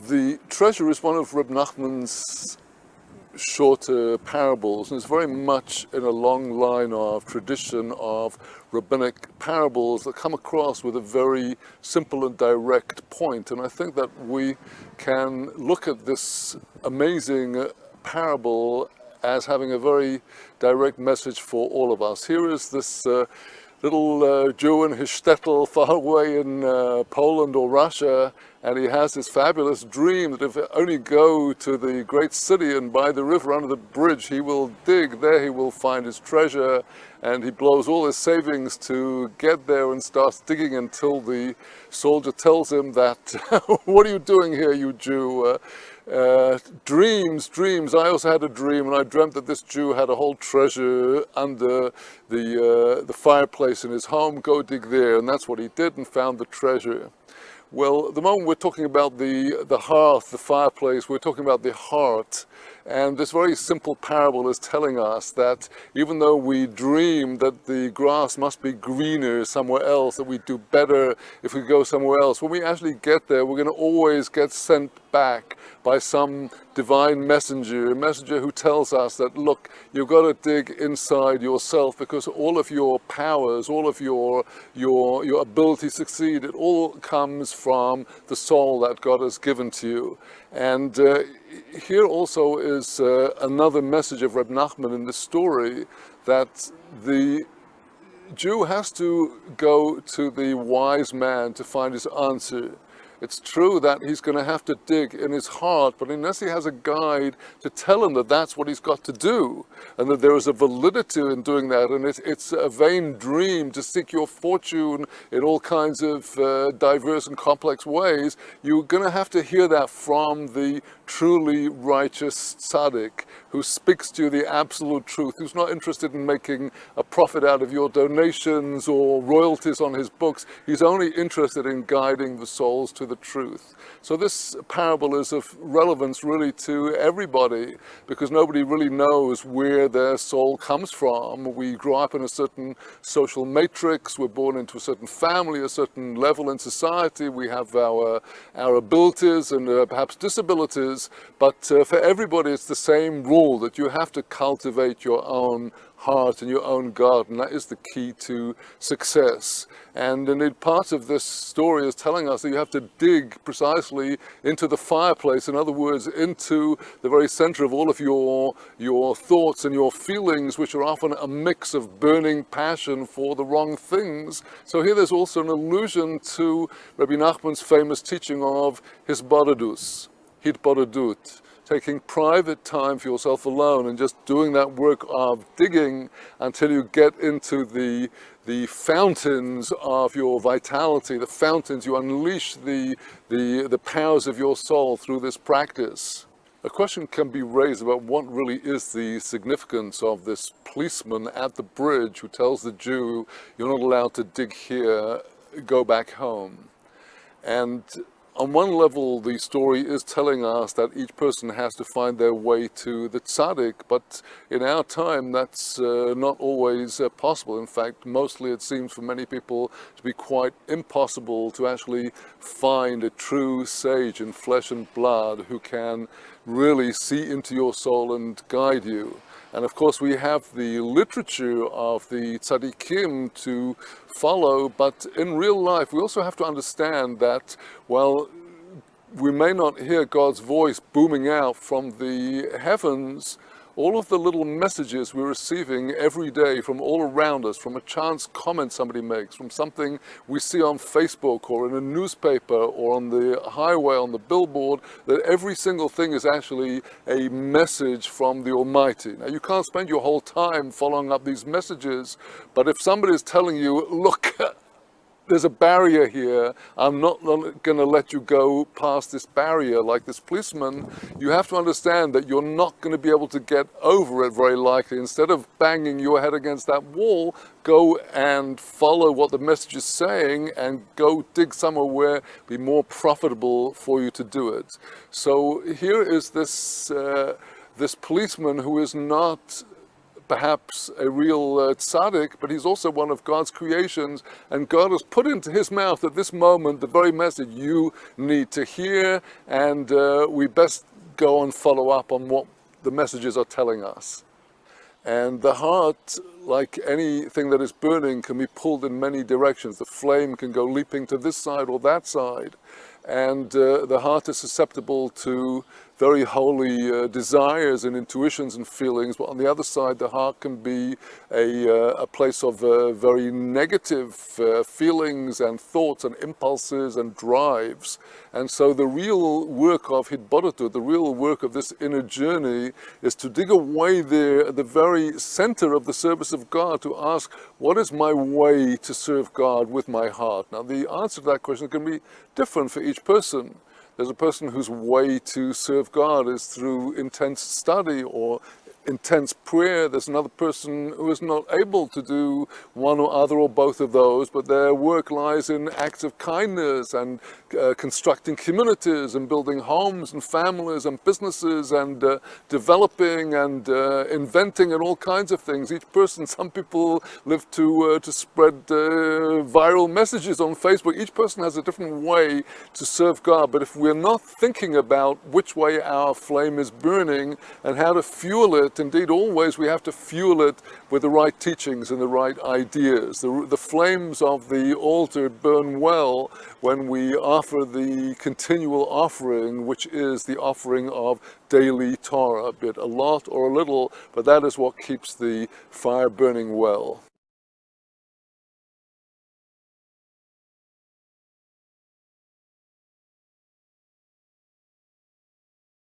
The treasure is one of Rebbe Nachman's shorter parables, and it's very much in a long line of tradition of rabbinic parables that come across with a very simple and direct point. And I think that we can look at this amazing parable as having a very direct message for all of us. Here is this little Jew in his shtetl far away in Poland or Russia, and he has this fabulous dream that if he only go to the great city and by the river under the bridge, he will dig, there he will find his treasure, and he blows all his savings to get there and starts digging until the soldier tells him that, what are you doing here, you Jew? Dreams. I also had a dream, and I dreamt that this Jew had a whole treasure under the fireplace in his home. Go dig there, and that's what he did and found the treasure. Well, the moment we're talking about the hearth, the fireplace, we're talking about the heart. And this very simple parable is telling us that even though we dream that the grass must be greener somewhere else, that we do better if we go somewhere else, when we actually get there, we're going to always get sent back by some divine messenger, a messenger who tells us that, look, you've got to dig inside yourself, because all of your powers, all of your ability to succeed, it all comes from the soul that God has given to you. And here also is another message of Rebbe Nachman in this story, that the Jew has to go to the wise man to find his answer. It's true that he's going to have to dig in his heart, but unless he has a guide to tell him that that's what he's got to do, and that there is a validity in doing that, and it's a vain dream to seek your fortune in all kinds of diverse and complex ways, you're going to have to hear that from the truly righteous tzaddik, who speaks to you the absolute truth, who's not interested in making a profit out of your donations or royalties on his books. He's only interested in guiding the souls to the truth. So this parable is of relevance really to everybody, because nobody really knows where their soul comes from. We grow up in a certain social matrix, we're born into a certain family, a certain level in society, we have our abilities and perhaps disabilities, but for everybody it's the same rule, that you have to cultivate your own heart and your own garden. That is the key to success. And indeed, part of this story is telling us that you have to dig precisely into the fireplace, in other words, into the very center of all of your thoughts and your feelings, which are often a mix of burning passion for the wrong things. So here there's also an allusion to Rabbi Nachman's famous teaching of hisbodedus, hitbodedut, taking private time for yourself alone and just doing that work of digging until you get into the fountains of your vitality, the fountains, you unleash the powers of your soul through this practice. A question can be raised about what really is the significance of this policeman at the bridge who tells the Jew, you're not allowed to dig here, go back home. And on one level, the story is telling us that each person has to find their way to the tzaddik, but in our time that's not always possible. In fact, mostly it seems for many people to be quite impossible to actually find a true sage in flesh and blood who can really see into your soul and guide you. And of course we have the literature of the tzaddikim to follow, but in real life we also have to understand that, well, we may not hear God's voice booming out from the heavens, all of the little messages we're receiving every day from all around us, from a chance comment somebody makes, from something we see on Facebook or in a newspaper or on the highway, on the billboard, that every single thing is actually a message from the Almighty. Now, you can't spend your whole time following up these messages, but if somebody is telling you, look, there's a barrier here, I'm not going to let you go past this barrier like this policeman, you have to understand that you're not going to be able to get over it very likely. Instead of banging your head against that wall, go and follow what the message is saying and go dig somewhere where it'll be more profitable for you to do it. So here is this policeman who is not perhaps a real tzaddik, but he's also one of God's creations, and God has put into his mouth at this moment the very message you need to hear, and we best go and follow up on what the messages are telling us. And the heart, like anything that is burning, can be pulled in many directions. The flame can go leaping to this side or that side. And the heart is susceptible to very holy desires and intuitions and feelings, but on the other side, the heart can be a place of very negative feelings and thoughts and impulses and drives. And so the real work of Hitbodedut, the real work of this inner journey, is to dig away there at the very center of the service of God, to ask, what is my way to serve God with my heart? Now, the answer to that question can be different for each person. There's a person whose way to serve God is through intense study or intense prayer. There's another person who is not able to do one or other or both of those, but their work lies in acts of kindness and constructing communities and building homes and families and businesses and developing and inventing and all kinds of things. Each person, some people live to spread viral messages on Facebook. Each person has a different way to serve God, but if we're not thinking about which way our flame is burning and how to fuel it, indeed always we have to fuel it with the right teachings and the right ideas. The flames of the altar burn well when we offer the continual offering, which is the offering of daily Torah, be it a lot or a little, but that is what keeps the fire burning well.